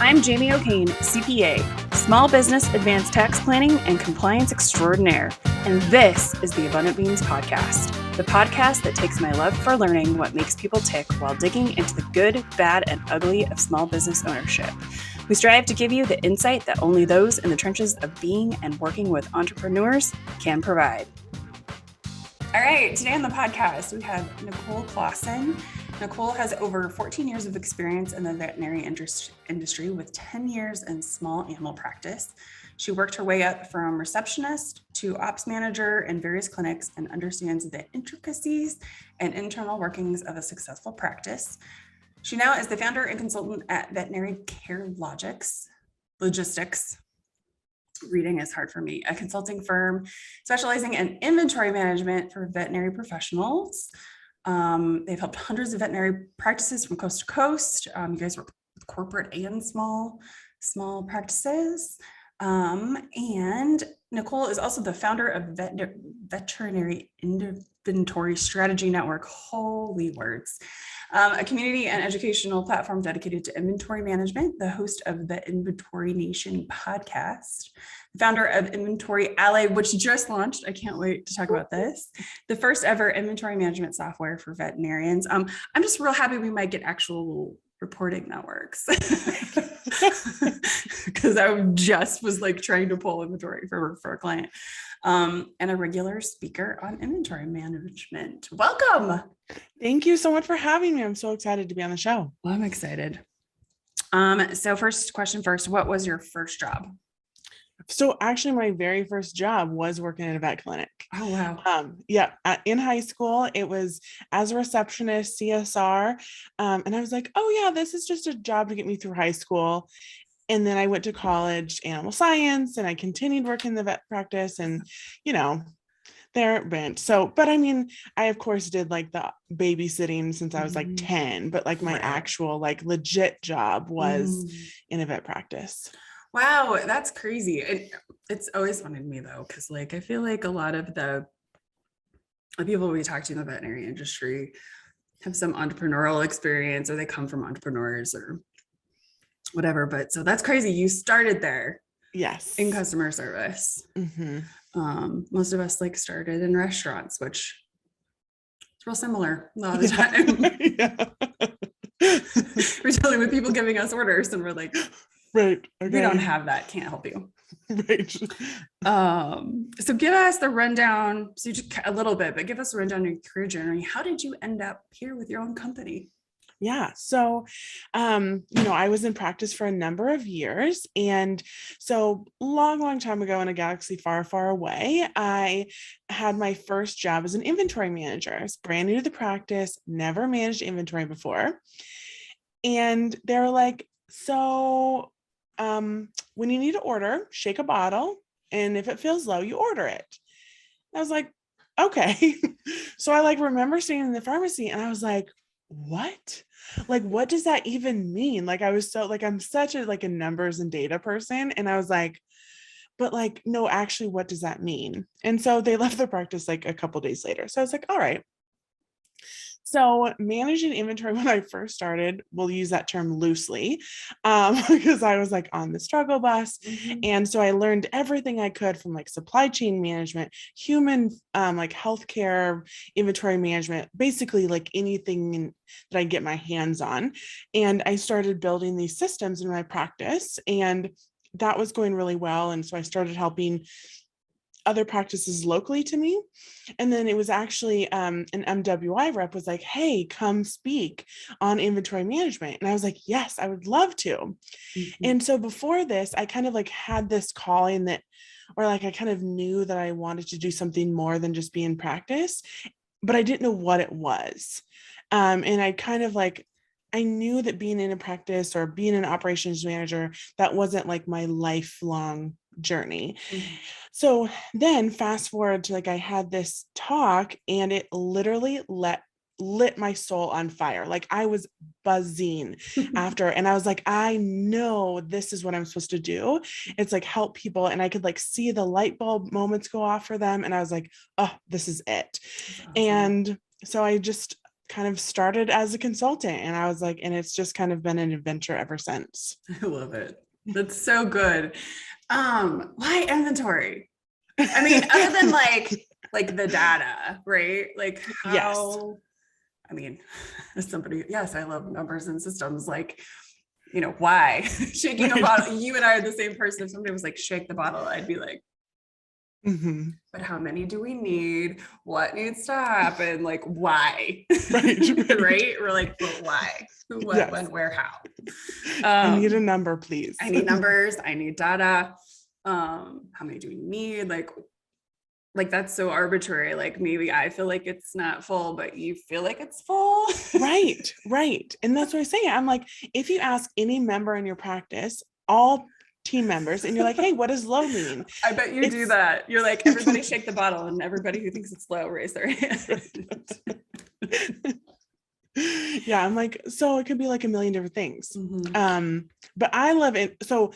I'm Jamie O'Kane, CPA, Small Business Advanced Tax Planning and Compliance Extraordinaire, and this is the Abundant Beans Podcast, the podcast that takes my love for learning what makes people tick while digging into the good, bad, and ugly of small business ownership. We strive to give you the insight that only those in the trenches of being and working with entrepreneurs can provide. All right, today on the podcast, we have Nicole Clausen. Nicole has over 14 years of experience in the veterinary industry with 10 years in small animal practice. She worked her way up from receptionist to ops manager in various clinics and understands the intricacies and internal workings of a successful practice. She now is the founder and consultant at Veterinary Care Logistics. Reading is hard for me, a consulting firm specializing in inventory management for veterinary professionals. They've helped hundreds of veterinary practices from coast to coast. You guys work with corporate and small practices. And Nicole is also the founder of Veterinary Inventory Strategy Network. Holy words. A community and educational platform dedicated to inventory management, the host of the Inventory Nation podcast, the founder of Inventory Ally, which just launched. I can't wait to talk about this. The first ever inventory management software for veterinarians. I'm just real happy we might get actual reporting that works. Because I just was like trying to pull inventory for a client. And a regular speaker on inventory management. Welcome. Thank you so much for having me. I'm so excited to be on the show. Well, I'm excited. So first question first, what was your first job? So actually my very first job was working in a vet clinic. Oh, wow. In high school, it was as a receptionist, CSR. And I was like, oh yeah, this is just a job to get me through high school. And then I went to college, animal science, and I continued working in the vet practice and, there it went. So, but I mean, I of course did like the babysitting since I was like 10, but like my actual like legit job was in a vet practice. Wow, that's crazy. It's always funny to me though, because like I feel like a lot of the people we talk to in the veterinary industry have some entrepreneurial experience or they come from entrepreneurs or whatever. But so that's crazy. You started there. Yes. In customer service. Most of us like started in restaurants, which is real similar a lot of the time. We're dealing with people giving us orders and we're like, right. Okay. We don't have that. Can't help you. Right. So give us the rundown. So just a little bit, but give us a rundown of your career journey. How did you end up here with your own company? Yeah. So, I was in practice for a number of years. And so long time ago in a galaxy far, far away, I had my first job as an inventory manager. I was brand new to the practice, never managed inventory before. And they were like, so when you need to order, shake a bottle. And if it feels low, you order it. I was like, okay. So I remember staying in the pharmacy and I was like, what? What does that even mean? I was so I'm such a numbers and data person. And I was like, but no, actually, what does that mean? And so they left the practice a couple days later. So I was like, all right. So managing inventory when I first started, we'll use that term loosely, because I was on the struggle bus. And so I learned everything I could from supply chain management, human, healthcare, inventory management, basically anything that I get my hands on. And I started building these systems in my practice and that was going really well. And so I started helping other practices locally to me. And then it was actually an MWI rep was like, hey, come speak on inventory management. And I was like, yes, I would love to. And so before this, I kind of had this calling that, or I kind of knew that I wanted to do something more than just be in practice, but I didn't know what it was. And I kind of I knew that being in a practice or being an operations manager, that wasn't my lifelong journey. So then fast forward to I had this talk and it literally lit my soul on fire. I was buzzing after, and I was like, I know this is what I'm supposed to do. It's help people. And I could see the light bulb moments go off for them. And I was like, oh, this is it. Awesome. And so I just kind of started as a consultant, and I was like, and it's just kind of been an adventure ever since. I love it. That's so good. Why inventory? I mean, other than like the data, right? Like how, Yes. I mean, as somebody, yes, I love numbers and systems. Like, you know, why shaking a bottle? You and I are the same person. If somebody was like, shake the bottle, I'd be like, but how many do we need? What needs to happen? Like, why? Right? We're like, but why? Who, what, Yes. when, where, how? I need a number, please. I need numbers. I need data. How many do we need? Like that's so arbitrary. Like maybe I feel like it's not full, but you feel like it's full. Right. And that's what I say. I'm like, if you ask any member in your practice, all team members, and you're like, hey, what does low mean? I bet you do that. You're like, everybody shake the bottle, and everybody who thinks it's low, raise their hand. Yeah, I'm like, so it could be like a million different things. But I love it. So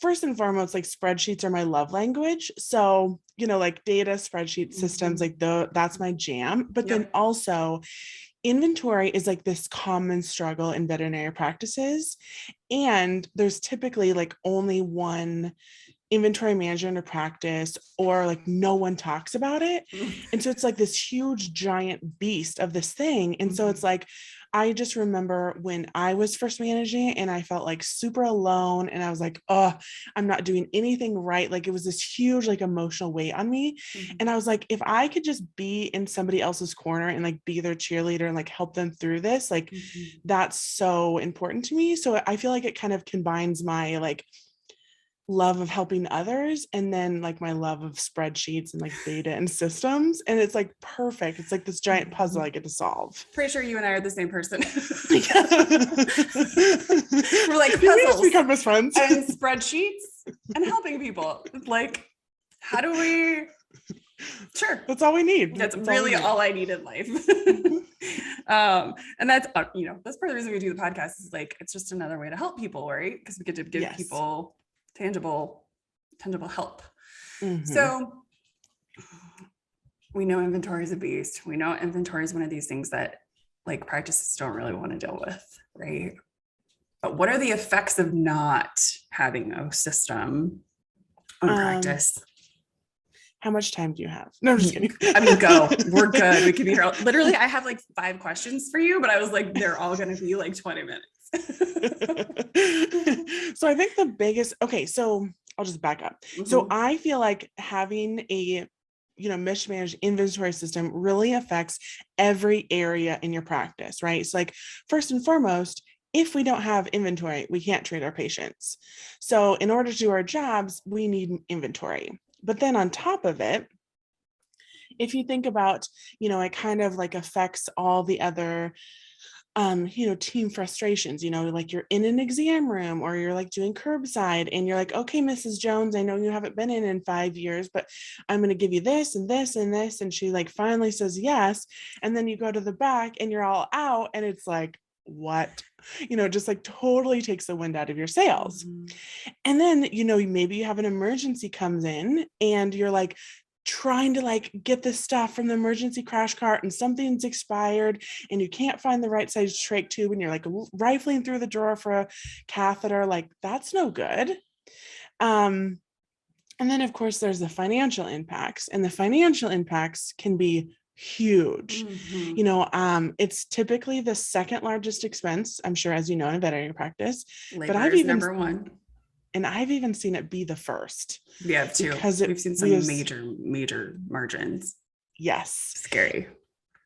first and foremost, like spreadsheets are my love language. So, you know, like data, spreadsheet systems, like that's my jam. But then also inventory is like this common struggle in veterinary practices. And there's typically like only one inventory manager in a practice, or like no one talks about it. And so it's like this huge giant beast of this thing. And so it's like, I just remember when I was first managing it and I felt like super alone, and I was like, oh, I'm not doing anything right. Like it was this huge like emotional weight on me. And I was like, if I could just be in somebody else's corner and like be their cheerleader and like help them through this, like that's so important to me. So I feel like it kind of combines my like love of helping others and then like my love of spreadsheets and like data and systems, and it's like perfect. It's like this giant puzzle I get to solve. Pretty sure you and I are the same person. We're like puzzles. We just become best friends. And spreadsheets and helping people. Like, how do we? Sure, that's all we need. That's really all I need in life. And that's you know, that's part of the reason we do the podcast, is like it's just another way to help people, right? Because we get to give people tangible help. So we know inventory is a beast. We know inventory is one of these things that like practices don't really want to deal with, right? But what are the effects of not having a system on practice? How much time do you have? No, I'm just kidding. I mean, go. We're good. We can be here. Literally, I have like 5 questions for you, but I was like, they're all going to be like 20 minutes. So I think the biggest, so I'll just back up. So I feel like having a, you know, mismanaged inventory system really affects every area in your practice, right? So like first and foremost, if we don't have inventory, we can't treat our patients. So in order to do our jobs, we need inventory. But then on top of it, if you think about, you know, it kind of like affects all the other you know, team frustrations, you know, like you're in an exam room or you're like doing curbside and you're like, okay, Mrs. Jones, I know you haven't been in 5 years, but I'm going to give you this and this and this. And she like finally says yes. And then you go to the back and you're all out and it's like, what, you know, just like totally takes the wind out of your sails. And then, you know, maybe you have an emergency comes in and you're like, trying to like get the stuff from the emergency crash cart and something's expired and you can't find the right size trach tube and you're like rifling through the drawer for a catheter, like that's no good. And then of course there's the financial impacts, and the financial impacts can be huge. You know, it's typically the second largest expense, I'm sure, as you know, in veterinary practice. Labor but I've is even number one. And I've even seen it be the first. Yeah, too. Because we've seen some major margins. Yes. Scary.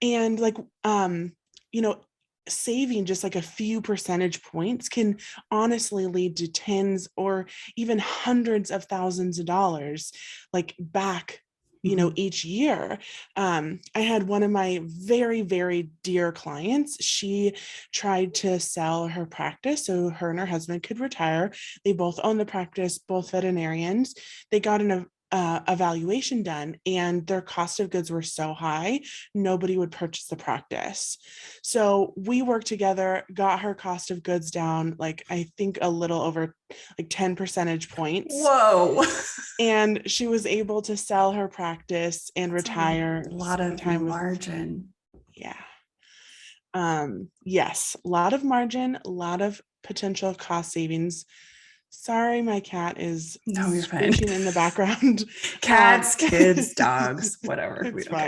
And like, you know, saving just like a few percentage points can honestly lead to tens or even hundreds of thousands of dollars, like back, you know, each year. I had one of my very, very dear clients. She tried to sell her practice so her and her husband could retire. They both own the practice, both veterinarians. They got an evaluation done and their cost of goods were so high, nobody would purchase the practice. So we worked together, got her cost of goods down, like I think a little over like 10 percentage points. Whoa. And she was able to sell her practice and retire. A lot of margin. Yeah. Yes, a lot of margin, a lot of potential cost savings. Sorry, my cat is No, you're fine. screeching in the background. Cats, kids, dogs, whatever. We It's don't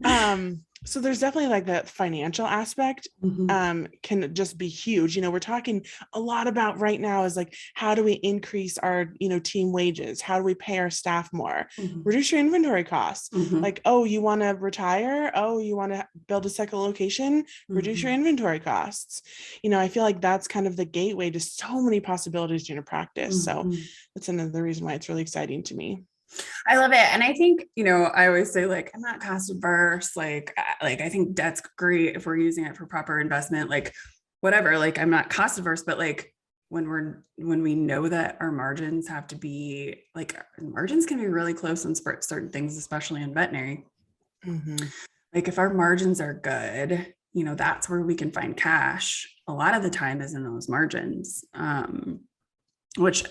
fine. care. So there's definitely like that financial aspect can just be huge. We're talking a lot about right now is like, how do we increase our, team wages? How do we pay our staff more? Reduce your inventory costs. Like, oh, you want to retire? Oh, you want to build a second location? Reduce your inventory costs. I feel like that's kind of the gateway to so many possibilities in your practice. So that's another reason why it's really exciting to me. I love it. And I think, I always say like, I'm not cost averse. Like I think debt's great if we're using it for proper investment, like whatever, like I'm not cost averse, but like when we know that our margins have to be like, margins can be really close on certain things, especially in veterinary. Like if our margins are good, that's where we can find cash. A lot of the time is in those margins. Which,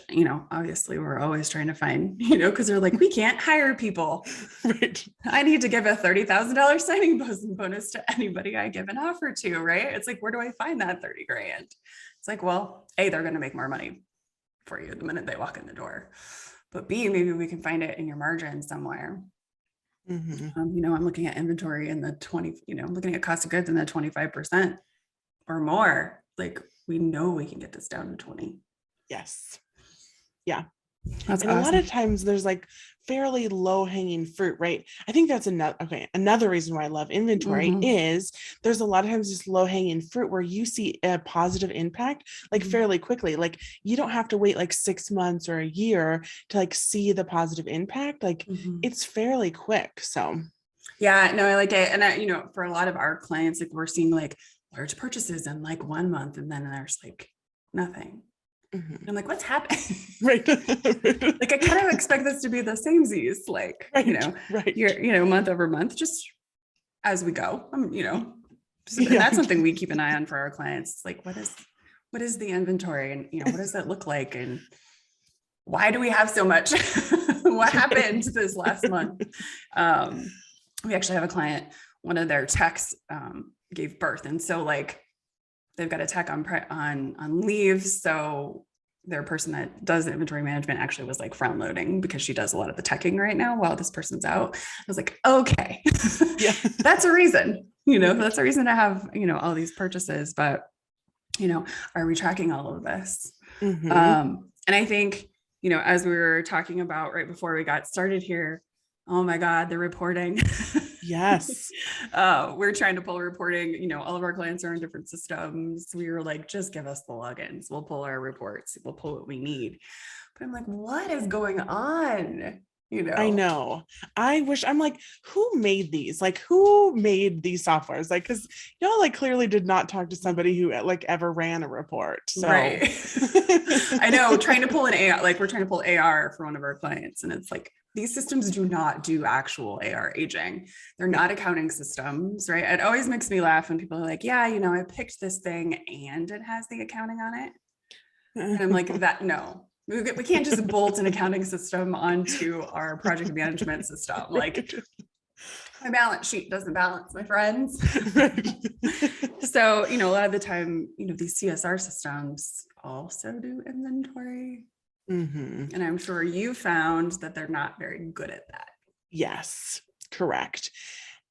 obviously we're always trying to find, because they're like, we can't hire people. Right. I need to give a $30,000 signing bonus to anybody I give an offer to, right? It's like, where do I find that 30 grand? It's like, well, A, they're going to make more money for you the minute they walk in the door. But B, maybe we can find it in your margin somewhere. I'm looking at inventory in the 20, looking at cost of goods in the 25% or more. Like we know we can get this down to 20. Yes. Yeah. That's and awesome. A lot of times there's like fairly low hanging fruit, right? I think that's another reason why I love inventory is there's a lot of times this low hanging fruit where you see a positive impact like fairly quickly. Like you don't have to wait like 6 months or a year to like see the positive impact. Like it's fairly quick. So yeah, no, I like it. And for a lot of our clients, like we're seeing like large purchases in like 1 month and then there's like nothing. I'm like, what's happening? Right. Like I kind of expect this to be the same Z's, like, right. month over month, just as we go. And that's something we keep an eye on for our clients. It's like, what is the inventory and, what does that look like? And why do we have so much? What happened this last month? We actually have a client, one of their techs gave birth. And so like, they've got a tech on leave. So their person that does inventory management actually was like front loading because she does a lot of the teching right now while this person's out. I was like, okay, that's a reason, that's a reason to have, all these purchases, but, are we tracking all of this? And I think, as we were talking about right before we got started here, oh my God, the reporting. Yes. We're trying to pull reporting, all of our clients are in different systems. We were like, just give us the logins. We'll pull our reports. We'll pull what we need. But I'm like, what is going on? I know. I'm like, who made these? Like, who made these softwares? Like, because y'all like clearly did not talk to somebody who like ever ran a report. So right. I know, trying to pull an AR, like we're trying to pull AR for one of our clients. And it's like, these systems do not do actual AR aging. They're not accounting systems, right? It always makes me laugh when people are like, yeah, I picked this thing and it has the accounting on it. And I'm like, no, we can't just bolt an accounting system onto our project management system. Like my balance sheet doesn't balance, my friends. Right. So, a lot of the time, these CSR systems also do inventory. And I'm sure you found that they're not very good at that. Yes, correct.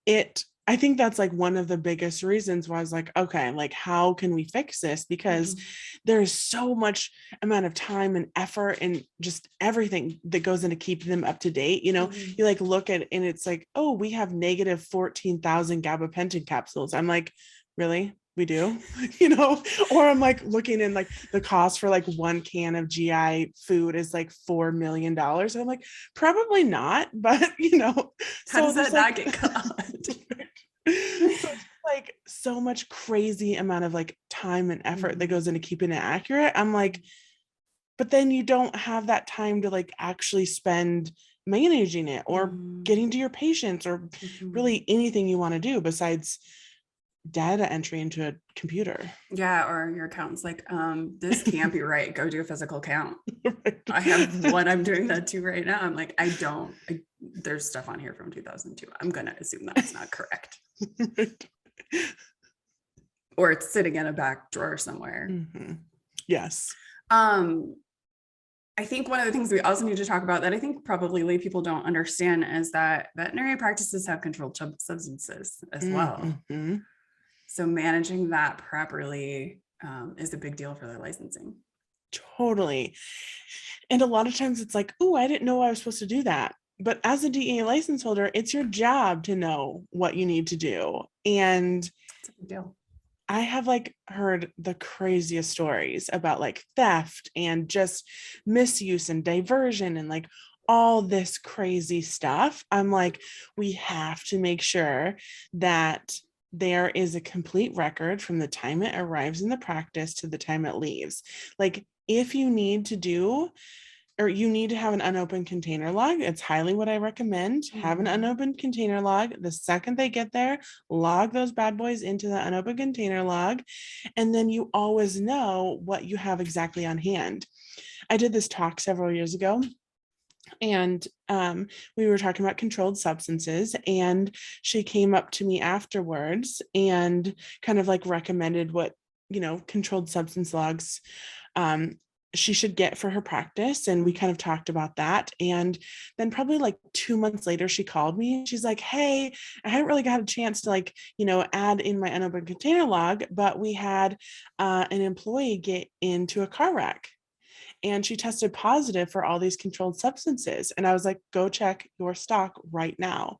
I think that's like one of the biggest reasons why I was like, okay, like how can we fix this? Because there's so much amount of time and effort and just everything that goes into keeping them up to date. You like look at it and it's like, oh, we have negative 14,000 gabapentin capsules. I'm like, really? We do, or I'm like looking in like the cost for like one can of GI food is like $4 million. And I'm like, probably not, but how does that not get cut? So it's like so much crazy amount of like time and effort that goes into keeping it accurate. I'm like, but then you don't have that time to like actually spend managing it or getting to your patients or really anything you want to do besides data entry into a computer. Yeah. Or your accountant's like, this can't be right. Go do a physical count. Right. I have one I'm doing that too right now. I'm like, there's stuff on here from 2002. I'm going to assume that's not correct. Right. or it's sitting in a back drawer somewhere. Mm-hmm. Yes. I think one of the things we also need to talk about that I think probably lay people don't understand is that veterinary practices have controlled substances as well. Mm-hmm. So managing that properly is a big deal for their licensing. Totally. And a lot of times it's like, oh, I didn't know I was supposed to do that. But as a DEA license holder, it's your job to know what you need to do. And it's a big deal. I have like heard the craziest stories about like theft and just misuse and diversion and like all this crazy stuff. I'm like, we have to make sure that there is a complete record from the time it arrives in the practice to the time it leaves. Like if you need to do or you need to have an unopened container log. It's highly what I recommend. Have an unopened container log. The second they get there, log those bad boys into the unopened container log. And then you always know what you have exactly on hand. I did this talk several years ago. And we were talking about controlled substances, and she came up to me afterwards and kind of like recommended what, controlled substance logs she should get for her practice. And we kind of talked about that. And then probably like 2 months later, she called me. She's like, hey, I hadn't really got a chance to like, add in my unopened container log, but we had an employee get into a car wreck. And she tested positive for all these controlled substances. And I was like, go check your stock right now.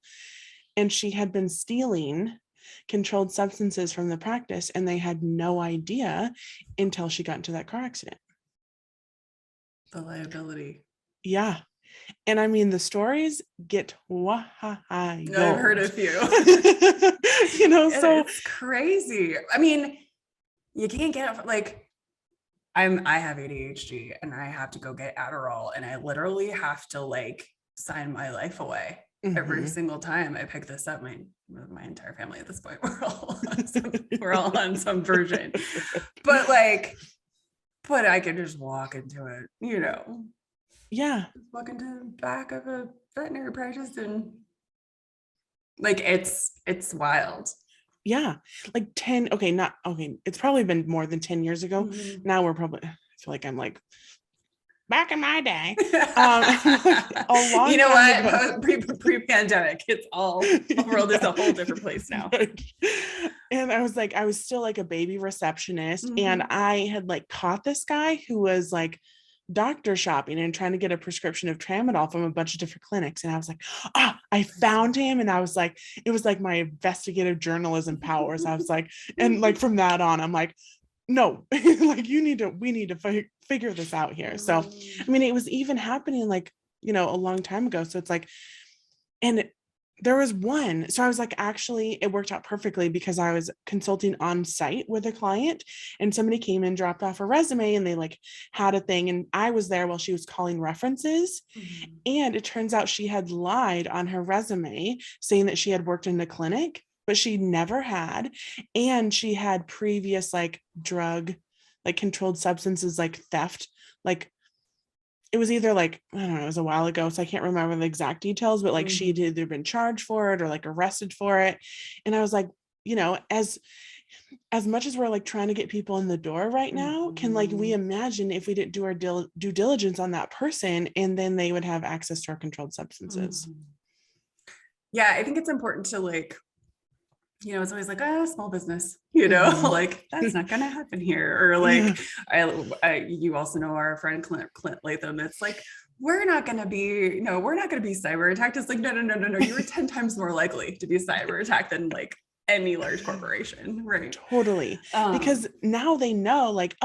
And she had been stealing controlled substances from the practice, and they had no idea until she got into that car accident. The liability. Yeah. And I mean, the stories get wild. I've heard a few. So it's crazy. I mean, you can't get it like I have ADHD and I have to go get Adderall, and I literally have to like sign my life away every single time I pick this up. My entire family at this point, we're all on some version, but I could just walk into it, yeah, walk into the back of a veterinary practice and like it's wild. Yeah, like 10. Okay, it's probably been more than 10 years ago. Now we're probably, I feel like I'm like back in my day. A long you know time what? ago. Pre-pandemic, the world is a whole different place now. Right. And I was still like a baby receptionist, and I had like caught this guy who was like doctor shopping and trying to get a prescription of tramadol from a bunch of different clinics. And I was like, I found him. And I was like, it was like my investigative journalism powers. I was like, and like from that on, I'm like, no, like we need to figure this out here. So, I mean, it was even happening like, a long time ago. So it's like, and there was one. So I was like, actually, it worked out perfectly because I was consulting on site with a client, and somebody came and dropped off a resume, and they like had a thing. And I was there while she was calling references. And it turns out she had lied on her resume saying that she had worked in a clinic, but she never had. And she had previous like drug, like controlled substances, like theft, like it was either like, I don't know, it was a while ago, so I can't remember the exact details, but like she'd either been charged for it or like arrested for it. And I was like, as much as we're like trying to get people in the door right now, can like we imagine if we didn't do our due diligence on that person, and then they would have access to our controlled substances. Yeah, I think it's important to like, it's always like, small business, like that's not going to happen here. Or like, you also know our friend Clint Latham. It's like, we're not going to be cyber attacked. It's like, no. You were 10 times more likely to be cyber attacked than like any large corporation, right? Totally. Because now they know like,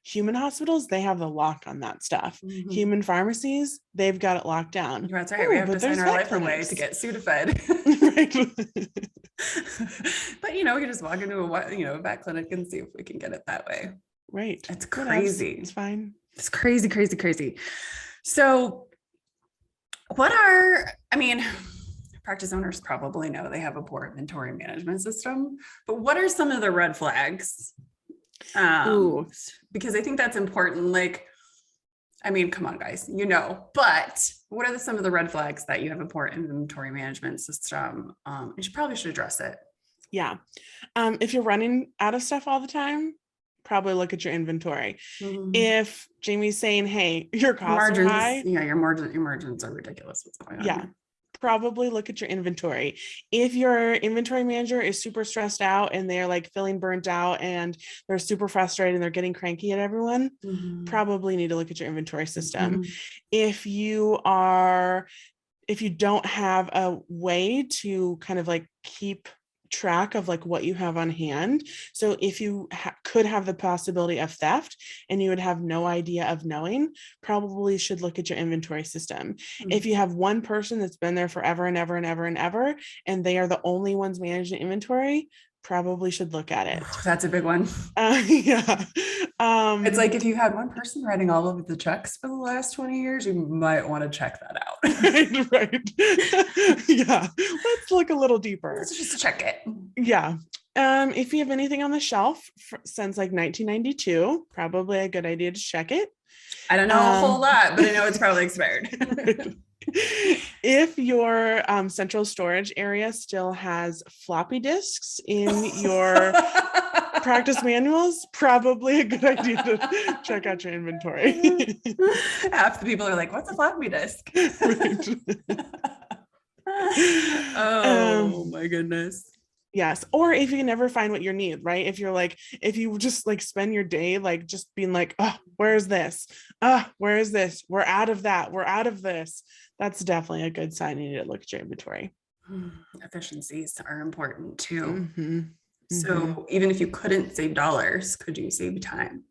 human hospitals, they have the lock on that stuff. Human pharmacies, they've got it locked down. That's right. We have to sign our life away to get Sudafed. Right. But we can just walk into a vet clinic and see if we can get it that way. Right. It's crazy. It's fine. It's crazy. So practice owners probably know they have a poor inventory management system, but what are some of the red flags? Because I think that's important. Like, come on, guys, but what are some of the red flags that you have a poor inventory management system? You probably should address it. Yeah. If you're running out of stuff all the time, probably look at your inventory. If Jamie's saying, hey, your costs are high. Yeah, your margins are ridiculous. What's going on? Yeah. Probably look at your inventory. If your inventory manager is super stressed out and they're like feeling burnt out and they're super frustrated and they're getting cranky at everyone, probably need to look at your inventory system. If you don't have a way to kind of like keep track of like what you have on hand. So if you could have the possibility of theft and you would have no idea of knowing, probably should look at your inventory system. If you have one person that's been there forever and ever and ever and ever, and they are the only ones managing inventory, probably should look at it. That's a big one. Yeah. It's like if you had one person writing all of the checks for the last 20 years, you might want to check that out. Right. Yeah. Let's look a little deeper. Let's just check it. Yeah. If you have anything on the shelf since like 1992, probably a good idea to check it. I don't know a whole lot, but I know it's probably expired. If your central storage area still has floppy disks in your practice manuals, probably a good idea to check out your inventory. Half the people are like, what's a floppy disk? Oh my goodness. Yes. Or if you can never find what you need, right? If you just like spend your day like just being like, oh, where's this? Where is this? We're out of that. We're out of this. That's definitely a good sign. You need to look at your inventory. Efficiencies are important too. So even if you couldn't save dollars, could you save time?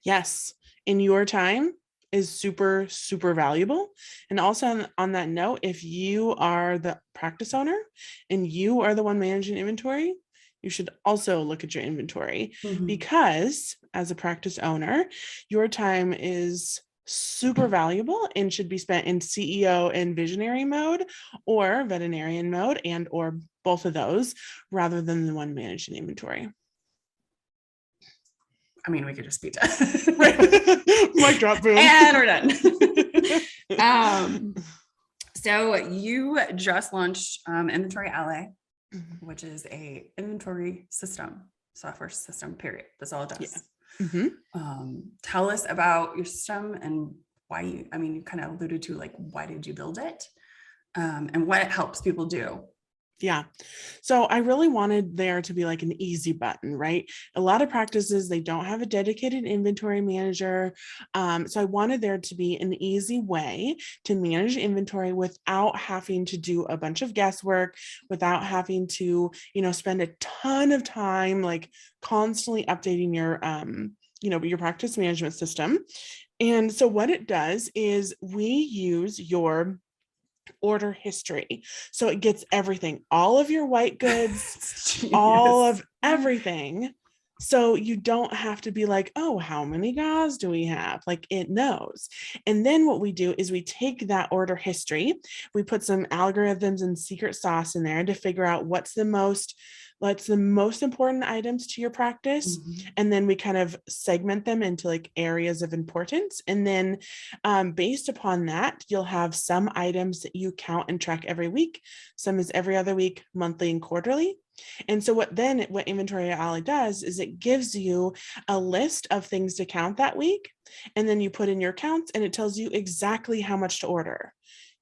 Yes. And your time is super, super valuable. And also on that note, if you are the practice owner and you are the one managing inventory, you should also look at your inventory because as a practice owner, your time is super valuable and should be spent in CEO and visionary mode or veterinarian mode and or both of those rather than the one managing inventory. I mean, we could just be done. Right. Mic drop, boom. And we're done. So you just launched Inventory Ally, which is a inventory system, software system, period. That's all it does. Yeah. Tell us about your system and why you kind of alluded to like, why did you build it? And what it helps people do. Yeah. So I really wanted there to be like an easy button, right? A lot of practices, they don't have a dedicated inventory manager. So I wanted there to be an easy way to manage inventory without having to do a bunch of guesswork, without having to, spend a ton of time, like constantly updating your, your practice management system. And so what it does is we use your order history. So it gets everything, all of your white goods, all of everything. So you don't have to be like, oh, how many gauze do we have? Like it knows. And then what we do is we take that order history, we put some algorithms and secret sauce in there to figure out what's the most important items to your practice. And then we kind of segment them into like areas of importance. And then based upon that, you'll have some items that you count and track every week. Some is every other week, monthly and quarterly. And so what Inventory Ally does is it gives you a list of things to count that week. And then you put in your counts and it tells you exactly how much to order.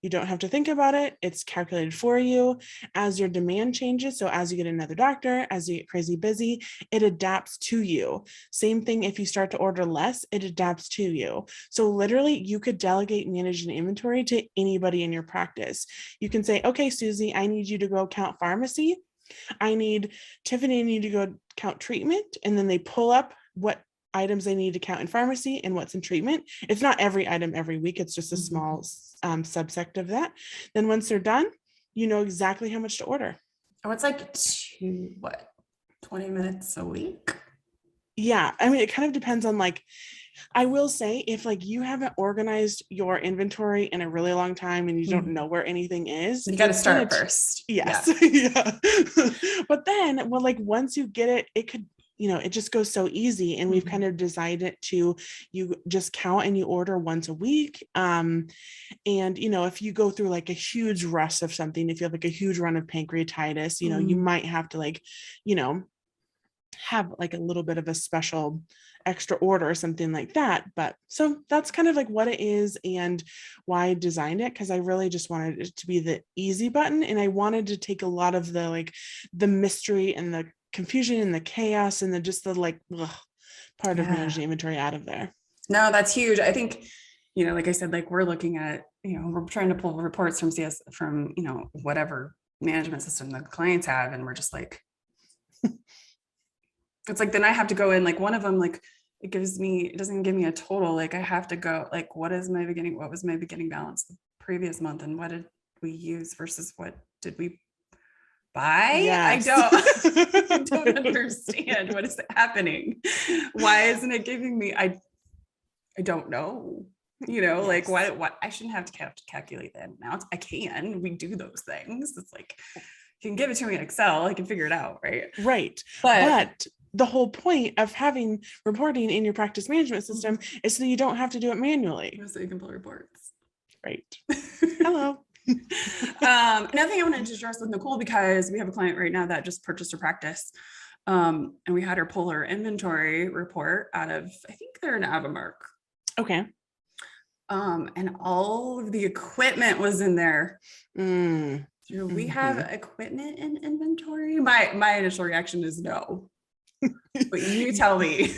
You don't have to think about it. It's calculated for you as your demand changes. So as you get another doctor, as you get crazy busy, it adapts to you. Same thing if you start to order less, it adapts to you. So literally you could delegate managing inventory to anybody in your practice. You can say, okay, Susie, I need you to go count pharmacy. Tiffany, I need to go count treatment. And then they pull up what items they need to count in pharmacy and what's in treatment. It's not every item every week. It's just a small subsect of that. Then once they're done, you know exactly how much to order. Oh, it's like 20 minutes a week? Yeah. I mean, it kind of depends on I will say if you haven't organized your inventory in a really long time and you don't know where anything is, you got to start first. Yes. Yeah. But then, once you get it, it could it just goes so easy. And we've kind of designed it to, you just count and you order once a week. And, if you go through like a huge rush of something, if you have like a huge run of pancreatitis, you might have to like, have like a little bit of a special extra order or something like that. But so that's kind of like what it is and why I designed it, because I really just wanted it to be the easy button, and I wanted to take a lot of the like the mystery and the confusion and the chaos and the part of managing inventory out of there. No, that's huge. I think, like I said, like we're looking at, we're trying to pull reports from from whatever management system the clients have, and we're just like, it's like, then I have to go in, like one of them, like it doesn't give me a total. Like I have to go, like, what was my beginning balance the previous month? And what did we use versus what did we buy? Yes. I don't understand what is happening. Why isn't it giving me, I don't know, yes. Like what I shouldn't have to calculate the amount. I can, we do those things. It's like, you can give it to me in Excel, I can figure it out. Right. But the whole point of having reporting in your practice management system is so you don't have to do it manually. So you can pull reports. Right. Hello. Another thing I wanted to address with Nicole, because we have a client right now that just purchased her practice. And we had her pull her inventory report out of, I think they're an Avamark. Okay. And all of the equipment was in there. Do we have equipment in inventory? My initial reaction is no. But you tell me.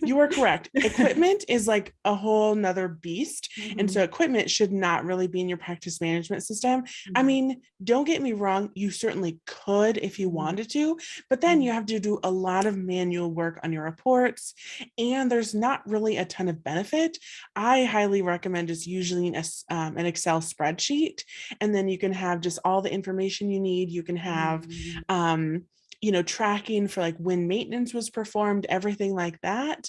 You are correct. Equipment is like a whole nother beast. And so equipment should not really be in your practice management system. I mean, don't get me wrong. You certainly could if you wanted to, but then you have to do a lot of manual work on your reports, and there's not really a ton of benefit. I highly recommend just using an Excel spreadsheet, and then you can have just all the information you need. You can have, tracking for like when maintenance was performed, everything like that.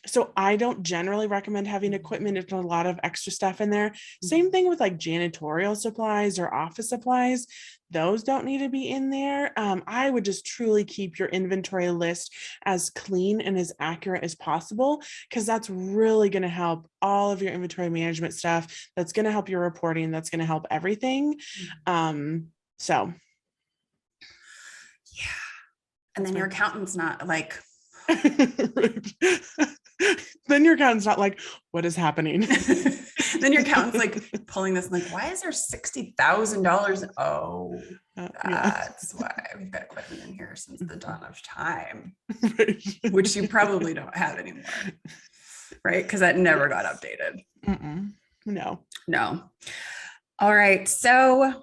So I don't generally recommend having equipment. There's a lot of extra stuff in there. Same thing with like janitorial supplies or office supplies. Those don't need to be in there. I would just truly keep your inventory list as clean and as accurate as possible, because that's really going to help all of your inventory management stuff. That's going to help your reporting. That's going to help everything. So. Yeah. And then your accountant's not like, then your accountant's not like, what is happening? Then your accountant's like pulling this and like, why is there $60,000? Oh, that's why we've got equipment in here since the dawn of time, which you probably don't have anymore, right? Because that never got updated. No. All right. So,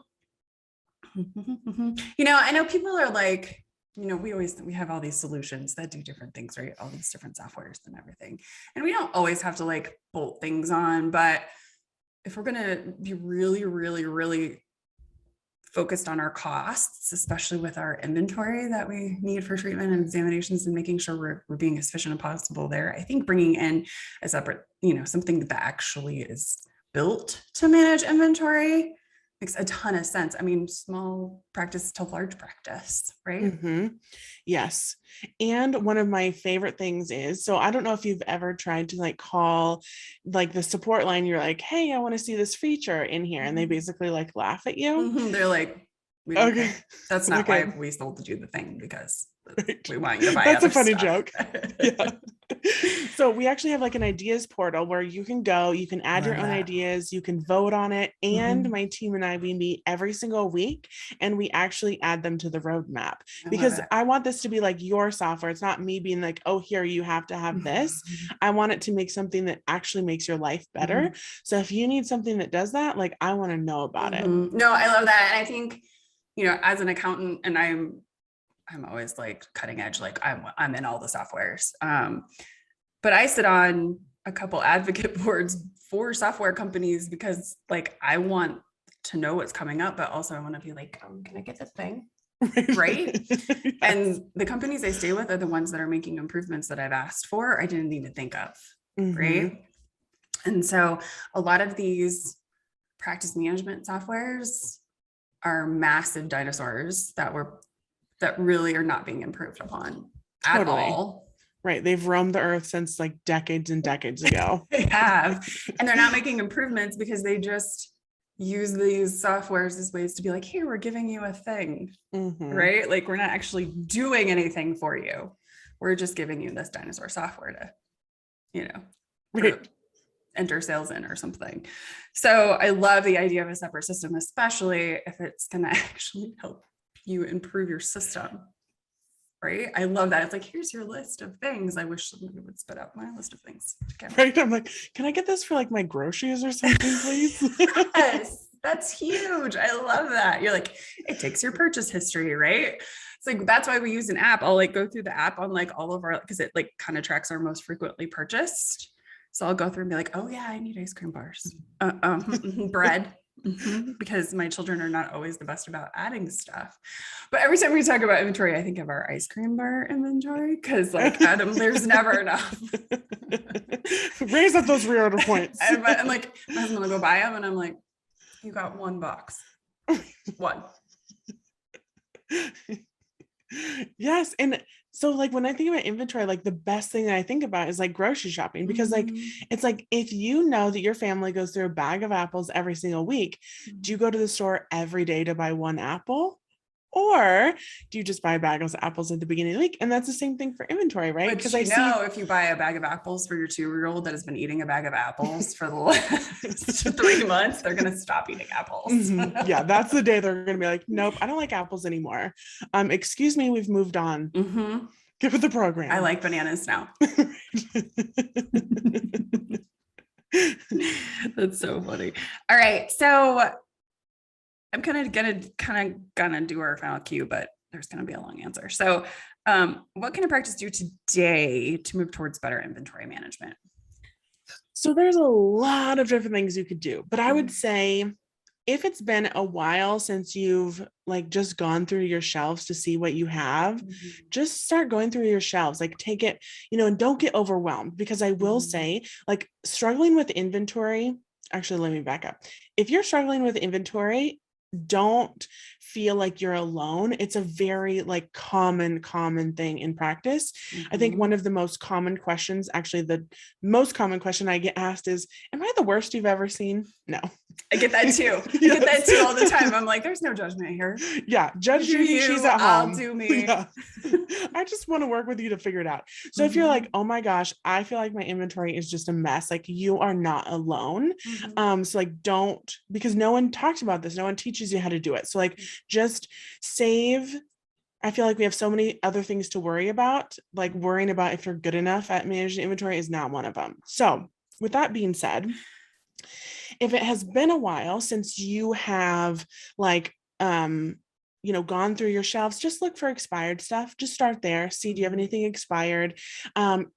I know people are like, we have all these solutions that do different things, right? All these different softwares and everything. And we don't always have to like bolt things on, but if we're going to be really, really, really focused on our costs, especially with our inventory that we need for treatment and examinations, and making sure we're being as efficient as possible there, I think bringing in a separate, something that actually is built to manage inventory makes a ton of sense. I mean, small practice to large practice, right? Yes. And one of my favorite things is, so I don't know if you've ever tried to like call like the support line. You're like, hey, I want to see this feature in here. And they basically like laugh at you. They're like, we don't care. That's not why we sold you the thing, because we want you to buy That's a funny stuff. joke. Yeah. So we actually have like an ideas portal where you can go, you can add your own ideas, you can vote on it. And my team and I, we meet every single week and we actually add them to the roadmap, because I want this to be like your software. It's not me being like, oh, here, you have to have this. I want it to make something that actually makes your life better. So if you need something that does that, like, I want to know about it. No, I love that. And I think, as an accountant, and I'm always like cutting edge, like I'm in all the softwares. But I sit on a couple advocate boards for software companies, because like, I want to know what's coming up, but also I want to be like, can I get this thing? Right. Yes. And the companies I stay with are the ones that are making improvements that I've asked for, I didn't even think of. Right. And so a lot of these practice management softwares are massive dinosaurs that were that really are not being improved upon at all. Right. They've roamed the earth since like decades and decades ago. They have, and they're not making improvements because they just use these softwares as ways to be like, here, we're giving you a thing, right? Like we're not actually doing anything for you. We're just giving you this dinosaur software to, you know, Right. enter sales in or something. So I love the idea of a separate system, especially if it's going to actually help you improve your system. Right. I love that. It's like, here's your list of things. I wish somebody would spit out my list of things. Right. I'm like, can I get this for like my groceries or something, please? Yes, that's huge. I love that. You're like, it takes your purchase history, right? It's like, that's why we use an app. I'll like go through the app on like all of our, because it like kind of tracks our most frequently purchased. So I'll go through and be like, oh yeah, I need ice cream bars, bread. Because my children are not always the best about adding stuff. But every time we talk about inventory, I think of our ice cream bar inventory because like Adam, there's never enough. Raise up those reorder points. And I'm like, my husband will go buy them and I'm like, you got one box. One. Yes. And so like when I think about inventory, like the best thing that I think about is like grocery shopping, because like it's like if you know that your family goes through a bag of apples every single week, do you go to the store every day to buy one apple? Or do you just buy a bag of apples at the beginning of the week? And that's the same thing for inventory, right? Because I know if you buy a bag of apples for your 2-year-old that has been eating a bag of apples for the last 3 months, they're going to stop eating apples. Yeah, that's the day they're going to be like, nope, I don't like apples anymore. Excuse me, we've moved on. Give it the program. I like bananas now. That's so funny. All right. So I'm gonna do our final cue, but there's gonna be a long answer. So what can a practice do today to move towards better inventory management? So there's a lot of different things you could do, but I would say if it's been a while since you've like just gone through your shelves to see what you have, just start going through your shelves, like take it, and don't get overwhelmed, because I will say like struggling with inventory, actually, let me back up. If you're struggling with inventory, don't feel like you're alone. It's a very like common thing in practice. I think one of the most common questions, actually the most common question I get asked is, am I the worst you've ever seen? No. I get that too. I get that too all the time. I'm like, there's no judgment here. Yeah. Judge Judy, she's at home. I'll do me. Yeah. I just want to work with you to figure it out. So if you're like, oh my gosh, I feel like my inventory is just a mess, like you are not alone. So like don't, because no one talks about this. No one teaches you how to do it. So like just save. I feel like we have so many other things to worry about, like worrying about if you're good enough at managing inventory is not one of them. So with that being said, if it has been a while since you have like, gone through your shelves, just look for expired stuff. Just start there. See, do you have anything expired?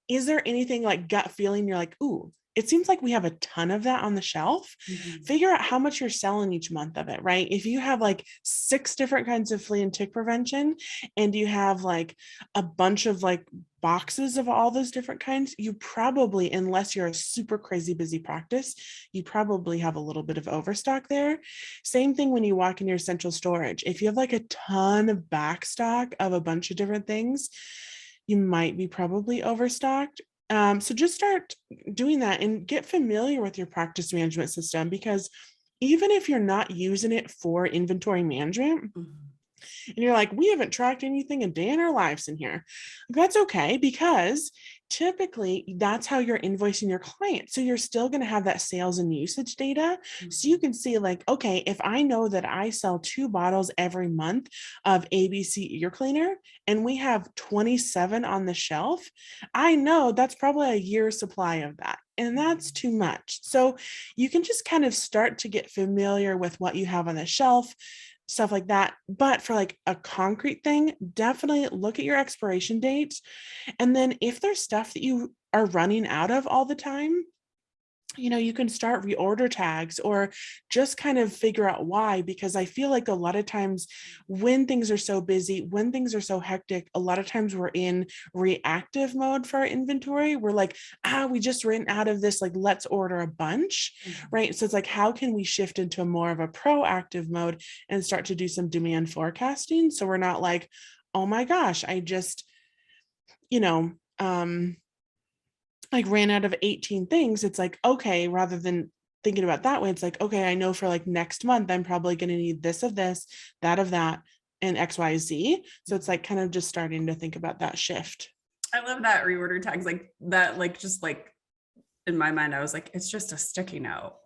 Is there anything like gut feeling? You're like, ooh, it seems like we have a ton of that on the shelf. Figure out how much you're selling each month of it, right? If you have like 6 different kinds of flea and tick prevention, and you have like a bunch of like boxes of all those different kinds, you probably, unless you're a super crazy busy practice, you probably have a little bit of overstock there. Same thing when you walk in your central storage. If you have like a ton of back stock of a bunch of different things, you might be probably overstocked. So just start doing that and get familiar with your practice management system, because even if you're not using it for inventory management, and you're like, we haven't tracked anything a day in our lives in here, that's okay, because typically that's how you're invoicing your client. So you're still going to have that sales and usage data. So you can see like, okay, if I know that I sell 2 bottles every month of ABC ear cleaner and we have 27 on the shelf, I know that's probably a year's supply of that. And that's too much. So you can just kind of start to get familiar with what you have on the shelf, stuff like that. But for like a concrete thing, definitely look at your expiration dates. And then if there's stuff that you are running out of all the time, you can start reorder tags or just kind of figure out why, because I feel like a lot of times when things are so busy, when things are so hectic, a lot of times we're in reactive mode for our inventory. We're like, we just ran out of this, like, let's order a bunch, right? So it's like, how can we shift into more of a proactive mode and start to do some demand forecasting? So we're not like, oh my gosh, I just, you know, like ran out of 18 things. It's like, okay, rather than thinking about that way, it's like, okay, I know for like next month, I'm probably going to need this of this, that of that, and XYZ. So it's like kind of just starting to think about that shift. I love that reorder tags like that, like just like in my mind, I was like, it's just a sticky note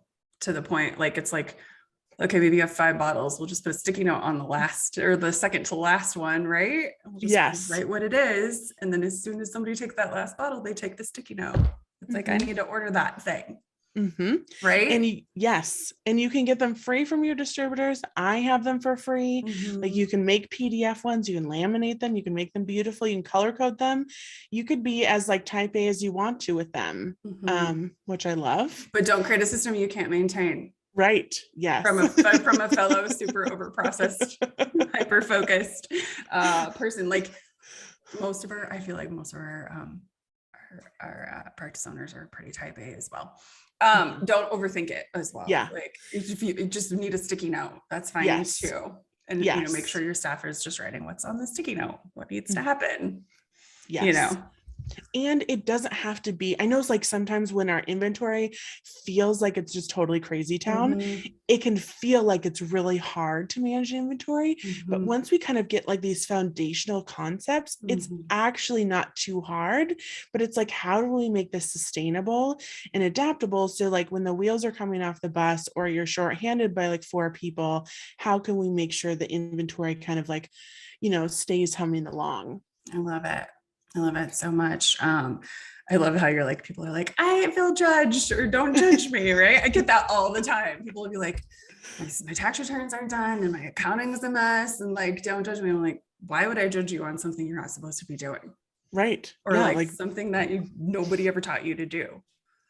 to the point. Like, it's like, okay, maybe you have 5 bottles. We'll just put a sticky note on the last or the second to last one, right? We'll just write what it is. And then as soon as somebody takes that last bottle, they take the sticky note. It's like, I need to order that thing. Right. And yes. And you can get them free from your distributors. I have them for free. Like you can make PDF ones, you can laminate them, you can make them beautiful, you can color code them. You could be as like type A as you want to with them, which I love. But don't create a system you can't maintain. Right. Yes. From a fellow super over processed, hyper focused person. Like I feel like most of our practice owners are pretty type A as well. Don't overthink it as well. Yeah. Like if you just need a sticky note, that's fine too. And you know, make sure your staff is just writing what's on the sticky note, what needs to happen. Yes. You know. And it doesn't have to be, I know it's like sometimes when our inventory feels like it's just totally crazy town, it can feel like it's really hard to manage inventory. But once we kind of get like these foundational concepts, it's actually not too hard, but it's like, how do we make this sustainable and adaptable? So like when the wheels are coming off the bus or you're shorthanded by like 4 people, how can we make sure the inventory kind of like, you know, stays humming along? I love it. I love it so much. I love how you're like, people are like, I feel judged or don't judge me, right? I get that all the time. People will be like, my tax returns aren't done and my accounting is a mess and like, don't judge me. I'm like, why would I judge you on something you're not supposed to be doing? Right. Or like something that nobody ever taught you to do.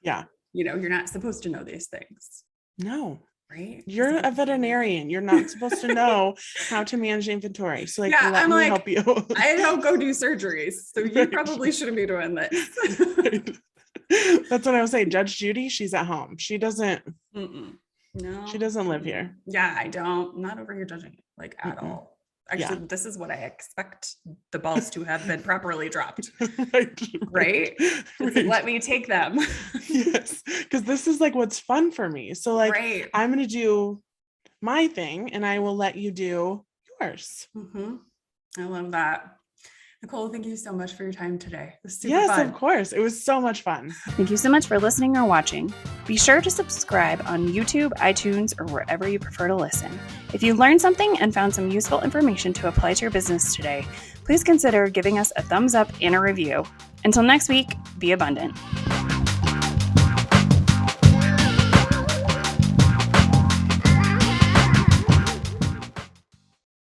Yeah. You know, you're not supposed to know these things. No. Right. You're a veterinarian. You're not supposed to know how to manage inventory. So like, let me help you. I don't go do surgeries. So you probably shouldn't be doing this. Right. That's what I was saying. Judge Judy, she's at home. She doesn't, no, she doesn't live here. Yeah, I don't, I'm not over here judging like at all. Actually, this is what I expect the balls to have been properly dropped. Right? Let me take them. Yes. Because this is like what's fun for me. So like I'm going to do my thing and I will let you do yours. I love that. Nicole, thank you so much for your time today. It was super yes, fun. Of course. It was so much fun. Thank you so much for listening or watching. Be sure to subscribe on YouTube, iTunes, or wherever you prefer to listen. If you learned something and found some useful information to apply to your business today, please consider giving us a thumbs up and a review. Until next week, be abundant.